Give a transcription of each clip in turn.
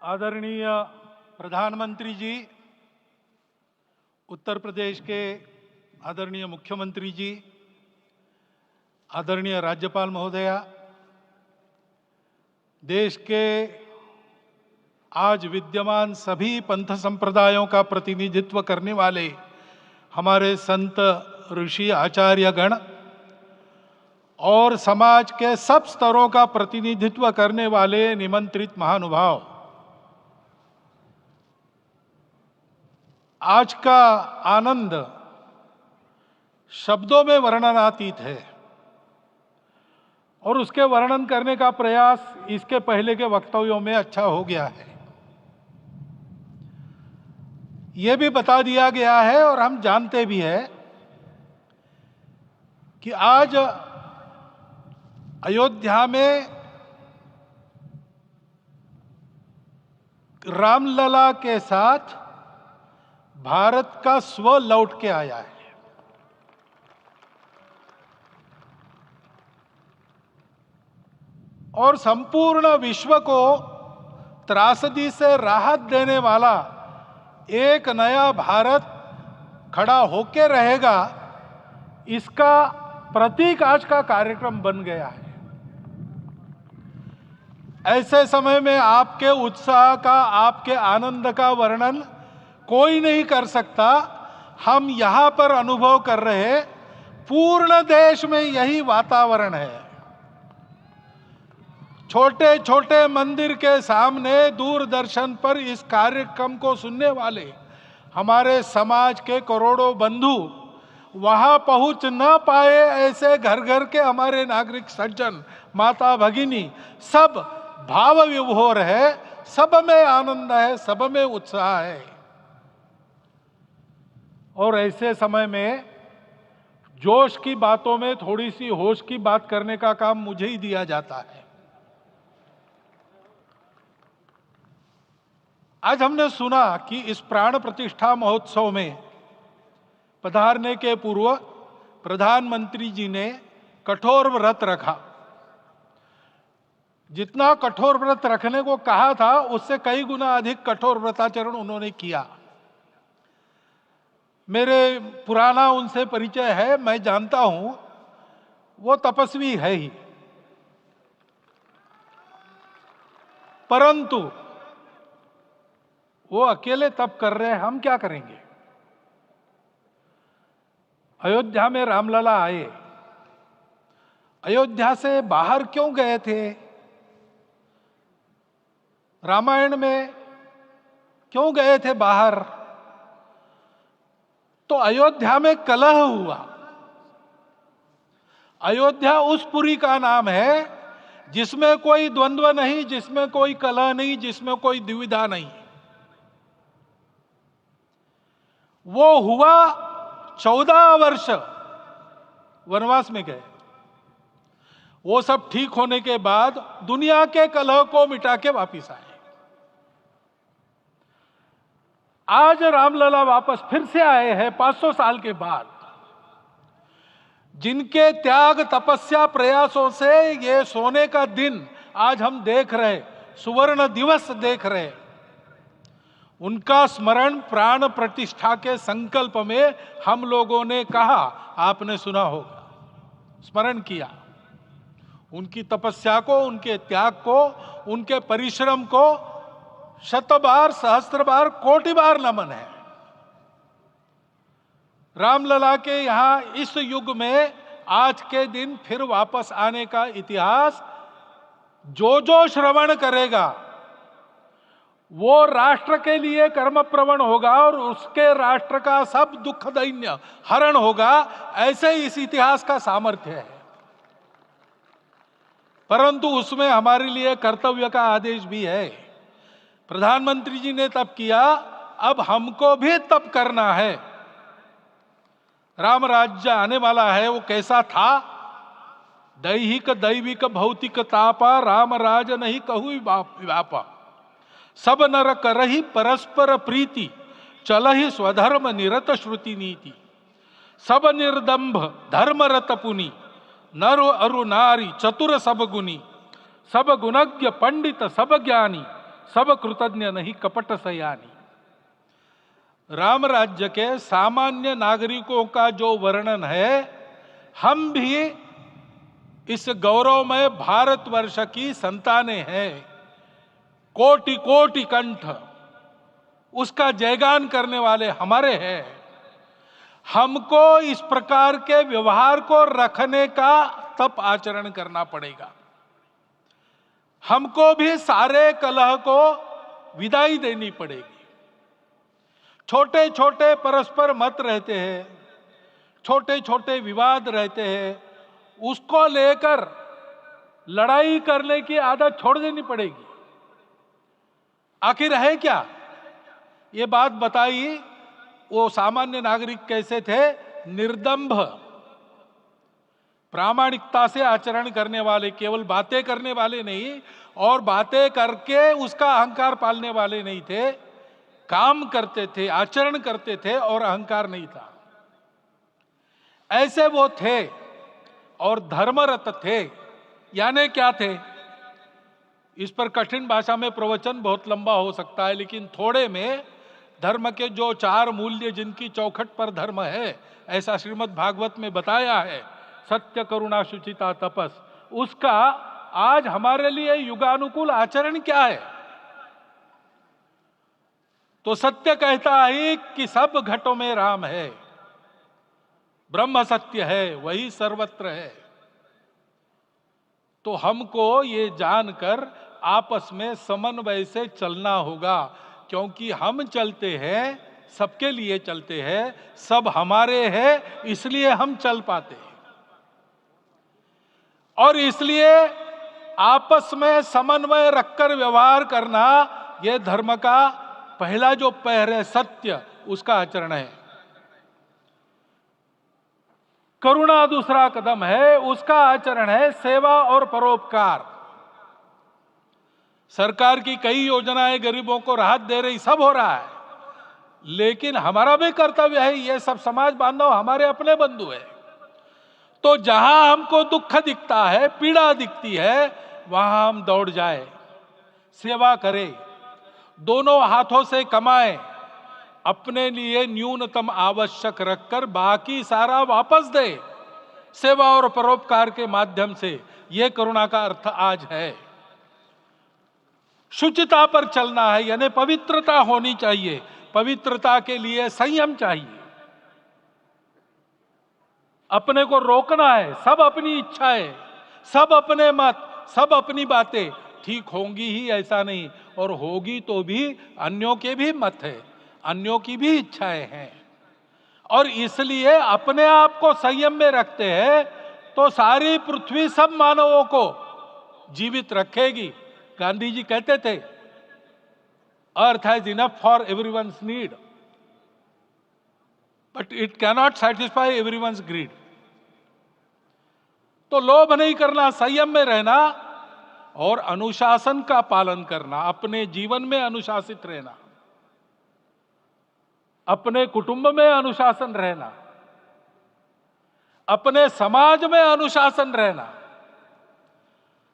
आदरणीय प्रधानमंत्री जी, उत्तर प्रदेश के आदरणीय मुख्यमंत्री जी, आदरणीय राज्यपाल महोदया, देश के आज विद्यमान सभी पंथ संप्रदायों का प्रतिनिधित्व करने वाले हमारे संत ऋषि आचार्य गण और समाज के सब स्तरों का प्रतिनिधित्व करने वाले निमंत्रित महानुभाव, आज का आनंद शब्दों में वर्णनातीत है और उसके वर्णन करने का प्रयास इसके पहले के वक्तव्यों में अच्छा हो गया है। यह भी बता दिया गया है और हम जानते भी हैं कि आज अयोध्या में रामलला के साथ भारत का स्व लौट के आया है। और संपूर्ण विश्व को त्रासदी से राहत देने वाला एक नया भारत खड़ा होके रहेगा, इसका प्रतीक आज का कार्यक्रम बन गया है। ऐसे समय में आपके उत्साह का, आपके आनंद का वर्णन कोई नहीं कर सकता। हम यहां पर अनुभव कर रहे, पूर्ण देश में यही वातावरण है। छोटे छोटे मंदिर के सामने दूरदर्शन पर इस कार्यक्रम को सुनने वाले हमारे समाज के करोड़ों बंधु वहां पहुंच न पाए, ऐसे घर घर के हमारे नागरिक सज्जन, माता भगिनी सब भाव विभोर है, सब में आनंद है, सब में उत्साह है। और ऐसे समय में जोश की बातों में थोड़ी सी होश की बात करने का काम मुझे ही दिया जाता है। आज हमने सुना कि इस प्राण प्रतिष्ठा महोत्सव में पधारने के पूर्व प्रधानमंत्री जी ने कठोर व्रत रखा। जितना कठोर व्रत रखने को कहा था, उससे कई गुना अधिक कठोर व्रताचरण उन्होंने किया। मेरे पुराना उनसे परिचय है, मैं जानता हूं वो तपस्वी है ही, परंतु वो अकेले तप कर रहे हैं, हम क्या करेंगे। अयोध्या में रामलला आए, अयोध्या से बाहर क्यों गए थे? रामायण में क्यों गए थे बाहर? तो अयोध्या में कलह हुआ। अयोध्या उस पुरी का नाम है जिसमें कोई द्वंद्व नहीं, जिसमें कोई कलह नहीं, जिसमें कोई दुविधा नहीं। वो हुआ 14 वर्ष वनवास में गए। वो सब ठीक होने के बाद दुनिया के कलह को मिटा के वापिस आए। आज रामलला वापस फिर से आए हैं 500 साल के बाद। जिनके त्याग, तपस्या, प्रयासों से ये सोने का दिन आज हम देख रहे, सुवर्ण दिवस देख रहे, उनका स्मरण प्राण प्रतिष्ठा के संकल्प में हम लोगों ने कहा, आपने सुना होगा, स्मरण किया। उनकी तपस्या को, उनके त्याग को, उनके परिश्रम को शत बार, सहस्त्र बार, कोटि बार नमन है। रामलला के यहां इस युग में आज के दिन फिर वापस आने का इतिहास जो जो श्रवण करेगा वो राष्ट्र के लिए कर्म प्रवण होगा और उसके राष्ट्र का सब दुख दैन्य हरण होगा। ऐसे इस इतिहास का सामर्थ्य है। परंतु उसमें हमारे लिए कर्तव्य का आदेश भी है। प्रधानमंत्री जी ने तप किया, अब हमको भी तप करना है। राम राज्य आने वाला है, वो कैसा था? दैहिक दैविक भौतिक तापा, राम राज नहीं कहु व्यापा। सब नर करहि परस्पर प्रीति, चलहि स्वधर्म निरत श्रुति नीति। सब निर्दंभ धर्मरत पुनि, नर अरु नारी चतुर सब गुनी। सब गुणज्ञ पंडित सब ज्ञानी, सब कृतज्ञ नहीं कपट सयानी। राम राज्य के सामान्य नागरिकों का जो वर्णन है, हम भी इस गौरवमय भारतवर्ष की संतानें हैं। कोटि कोटि कंठ उसका जयगान करने वाले हमारे हैं। हमको इस प्रकार के व्यवहार को रखने का तप आचरण करना पड़ेगा। हमको भी सारे कलह को विदाई देनी पड़ेगी। छोटे छोटे परस्पर मत रहते हैं, छोटे छोटे विवाद रहते हैं, उसको लेकर लड़ाई करने की आदत छोड़ देनी पड़ेगी। आखिर है क्या? ये बात बताइए, वो सामान्य नागरिक कैसे थे? निर्दंभ, प्रामाणिकता से आचरण करने वाले, केवल बातें करने वाले नहीं और बातें करके उसका अहंकार पालने वाले नहीं थे। काम करते थे, आचरण करते थे और अहंकार नहीं था। ऐसे वो थे और धर्मरत थे। यानी क्या थे? इस पर कठिन भाषा में प्रवचन बहुत लंबा हो सकता है, लेकिन थोड़े में धर्म के जो 4 मूल्य जिनकी चौखट पर धर्म है, ऐसा श्रीमद् भागवत में बताया है, सत्य करुणा शुचिता तपस, उसका आज हमारे लिए युगानुकूल आचरण क्या है? तो सत्य कहता है कि सब घटों में राम है, ब्रह्म सत्य है, वही सर्वत्र है। तो हमको ये जानकर आपस में समन्वय से चलना होगा, क्योंकि हम चलते हैं, सबके लिए चलते हैं, सब हमारे हैं, इसलिए हम चल पाते हैं। और इसलिए आपस में समन्वय रखकर व्यवहार करना, यह धर्म का पहला जो पैर है, सत्य, उसका आचरण है। करुणा दूसरा कदम है, उसका आचरण है सेवा और परोपकार। सरकार की कई योजनाएं गरीबों को राहत दे रही, सब हो रहा है, लेकिन हमारा भी कर्तव्य है, ये सब समाज बांधव हमारे अपने बंधु है। तो जहां हमको दुख दिखता है, पीड़ा दिखती है, वहां हम दौड़ जाए, सेवा करें, दोनों हाथों से कमाएं, अपने लिए न्यूनतम आवश्यक रखकर बाकी सारा वापस दे, सेवा और परोपकार के माध्यम से। यह करुणा का अर्थ आज है। शुचिता पर चलना है, यानी पवित्रता होनी चाहिए। पवित्रता के लिए संयम चाहिए, अपने को रोकना है। सब अपनी इच्छाएं, सब अपने मत, सब अपनी बातें ठीक होंगी ही ऐसा नहीं, और होगी तो भी अन्यों के भी मत है, अन्यों की भी इच्छाएं हैं। और इसलिए अपने आप को संयम में रखते हैं तो सारी पृथ्वी सब मानवों को जीवित रखेगी। गांधी जी कहते थे, earth has enough for everyone's need, but it cannot satisfy everyone's greed. तो लोभ नहीं करना, संयम में रहना और अनुशासन का पालन करना, अपने जीवन में अनुशासित रहना, अपने कुटुंब में अनुशासन रहना, अपने समाज में अनुशासन रहना।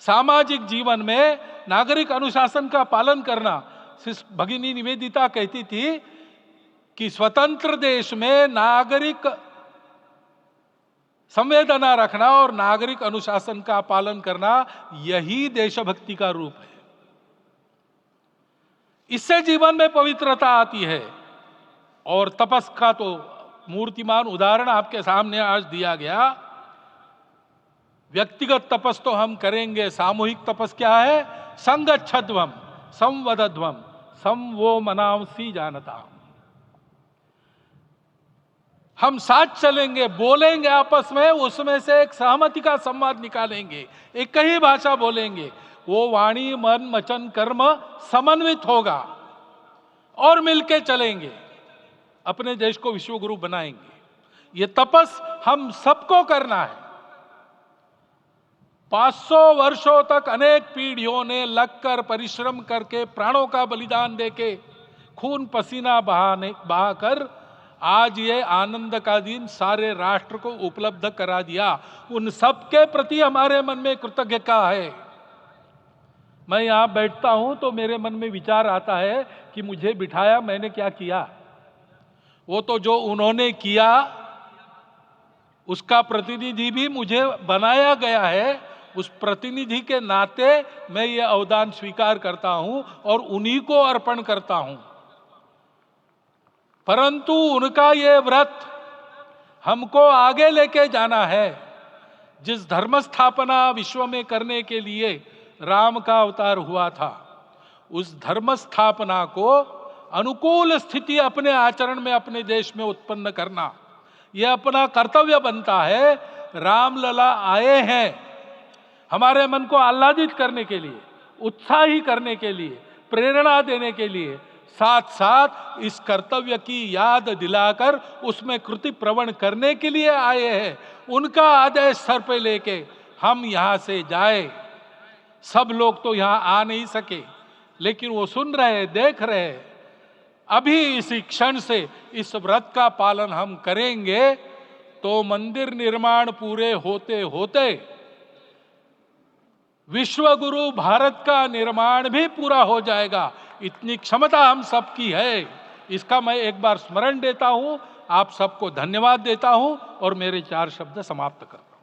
सामाजिक जीवन में नागरिक अनुशासन का पालन करना। भगिनी निवेदिता कहती थी कि स्वतंत्र देश में नागरिक संवेदना रखना और नागरिक अनुशासन का पालन करना, यही देशभक्ति का रूप है। इससे जीवन में पवित्रता आती है। और तपस का तो मूर्तिमान उदाहरण आपके सामने आज दिया गया। व्यक्तिगत तपस तो हम करेंगे, सामूहिक तपस क्या है? संगच्छध्वम संवदध्वम संवो मनांसी जानता। हम साथ चलेंगे, बोलेंगे आपस में, उसमें से एक सहमति का संवाद निकालेंगे, एक ही भाषा बोलेंगे, वो वाणी मन वचन कर्म समन्वित होगा और मिलके चलेंगे, अपने देश को विश्व गुरु बनाएंगे। ये तपस हम सबको करना है। 500 वर्षों तक अनेक पीढ़ियों ने लगकर परिश्रम करके, प्राणों का बलिदान देके, खून पसीना बहाकर आज ये आनंद का दिन सारे राष्ट्र को उपलब्ध करा दिया। उन सब के प्रति हमारे मन में कृतज्ञता है। मैं यहाँ बैठता हूं तो मेरे मन में विचार आता है कि मुझे बिठाया, मैंने क्या किया। वो तो जो उन्होंने किया उसका प्रतिनिधि भी मुझे बनाया गया है। उस प्रतिनिधि के नाते मैं ये अवदान स्वीकार करता हूं और उन्हीं को अर्पण करता हूं। परंतु उनका ये व्रत हमको आगे लेके जाना है। जिस धर्म स्थापना विश्व में करने के लिए राम का अवतार हुआ था, उस धर्म स्थापना को अनुकूल स्थिति अपने आचरण में अपने देश में उत्पन्न करना, यह अपना कर्तव्य बनता है। रामलला आए हैं हमारे मन को आह्लादित करने के लिए, उत्साही करने के लिए, प्रेरणा देने के लिए, साथ साथ इस कर्तव्य की याद दिलाकर उसमें कृति प्रवण करने के लिए आए हैं। उनका आदेश सर पे लेके हम यहां से जाए। सब लोग तो यहां आ नहीं सके, लेकिन वो सुन रहे, देख रहे। अभी इसी क्षण से इस व्रत का पालन हम करेंगे तो मंदिर निर्माण पूरे होते होते विश्व गुरु भारत का निर्माण भी पूरा हो जाएगा। इतनी क्षमता हम सबकी है। इसका मैं एक बार स्मरण देता हूं, आप सबको धन्यवाद देता हूं और मेरे 4 शब्द समाप्त करता हूं।